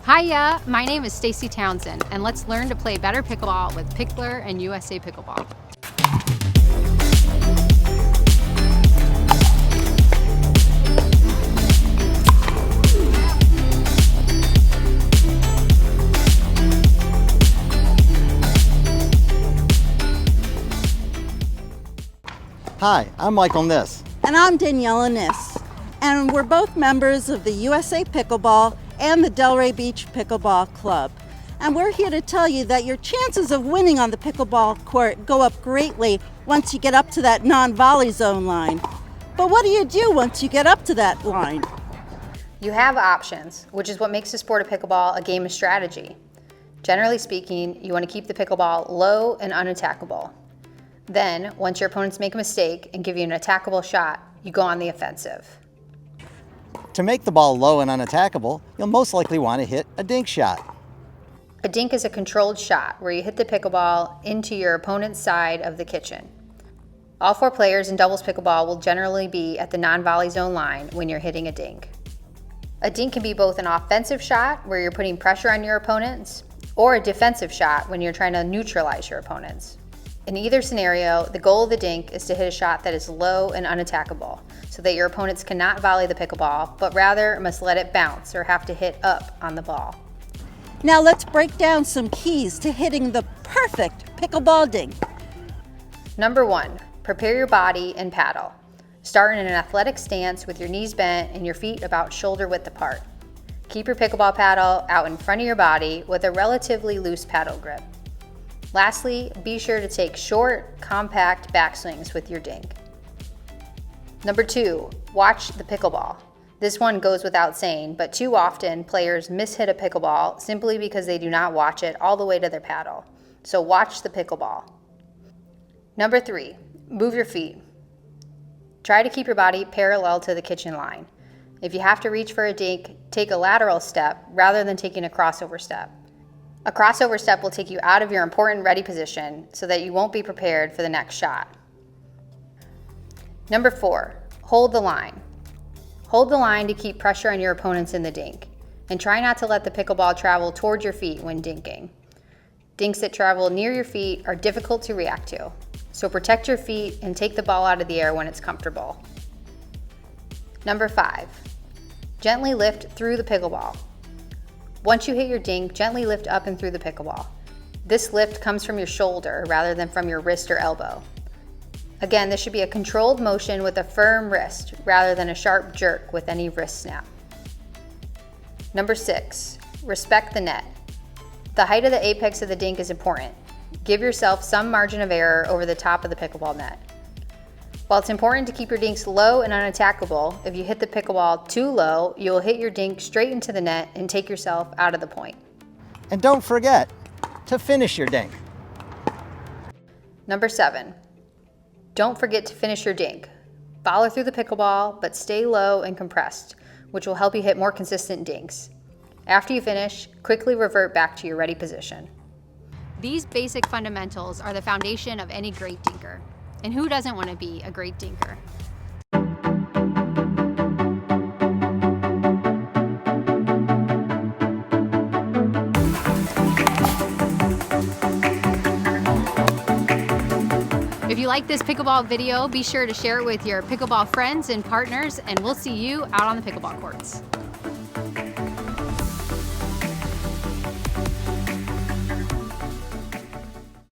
Hiya, my name is Stacy Townsend, and let's learn to play better pickleball with Pickler and USA Pickleball. Hi, I'm Michael Niss. And I'm Daniela Niss. And we're both members of the USA Pickleball and the Delray Beach Pickleball Club. And we're here to tell you that your chances of winning on the pickleball court go up greatly once you get up to that non-volley zone line. But what do you do once you get up to that line? You have options, which is what makes the sport of pickleball a game of strategy. Generally speaking, you want to keep the pickleball low and unattackable. Then, once your opponents make a mistake and give you an attackable shot, you go on the offensive. To make the ball low and unattackable, you'll most likely want to hit a dink shot. A dink is a controlled shot where you hit the pickleball into your opponent's side of the kitchen. All 4 players in doubles pickleball will generally be at the non-volley zone line when you're hitting a dink. A dink can be both an offensive shot where you're putting pressure on your opponents, or a defensive shot when you're trying to neutralize your opponents. In either scenario, the goal of the dink is to hit a shot that is low and unattackable, so that your opponents cannot volley the pickleball, but rather must let it bounce or have to hit up on the ball. Now let's break down some keys to hitting the perfect pickleball dink. Number 1, prepare your body and paddle. Start in an athletic stance with your knees bent and your feet about shoulder width apart. Keep your pickleball paddle out in front of your body with a relatively loose paddle grip. Lastly, be sure to take short, compact backswings with your dink. Number 2, watch the pickleball. This one goes without saying, but too often players mishit a pickleball simply because they do not watch it all the way to their paddle. So watch the pickleball. Number 3, move your feet. Try to keep your body parallel to the kitchen line. If you have to reach for a dink, take a lateral step rather than taking a crossover step. A crossover step will take you out of your important ready position so that you won't be prepared for the next shot. Number 4, hold the line. Hold the line to keep pressure on your opponents in the dink, and try not to let the pickleball travel toward your feet when dinking. Dinks that travel near your feet are difficult to react to, so protect your feet and take the ball out of the air when it's comfortable. Number 5, gently lift through the pickleball. Once you hit your dink, gently lift up and through the pickleball. This lift comes from your shoulder rather than from your wrist or elbow. Again, this should be a controlled motion with a firm wrist rather than a sharp jerk with any wrist snap. Number 6, respect the net. The height of the apex of the dink is important. Give yourself some margin of error over the top of the pickleball net. While it's important to keep your dinks low and unattackable, if you hit the pickleball too low, you will hit your dink straight into the net and take yourself out of the point. And don't forget to finish your dink. Number 7, don't forget to finish your dink. Follow through the pickleball, but stay low and compressed, which will help you hit more consistent dinks. After you finish, quickly revert back to your ready position. These basic fundamentals are the foundation of any great dinker. And who doesn't want to be a great dinker? If you like this pickleball video, be sure to share it with your pickleball friends and partners, and we'll see you out on the pickleball courts.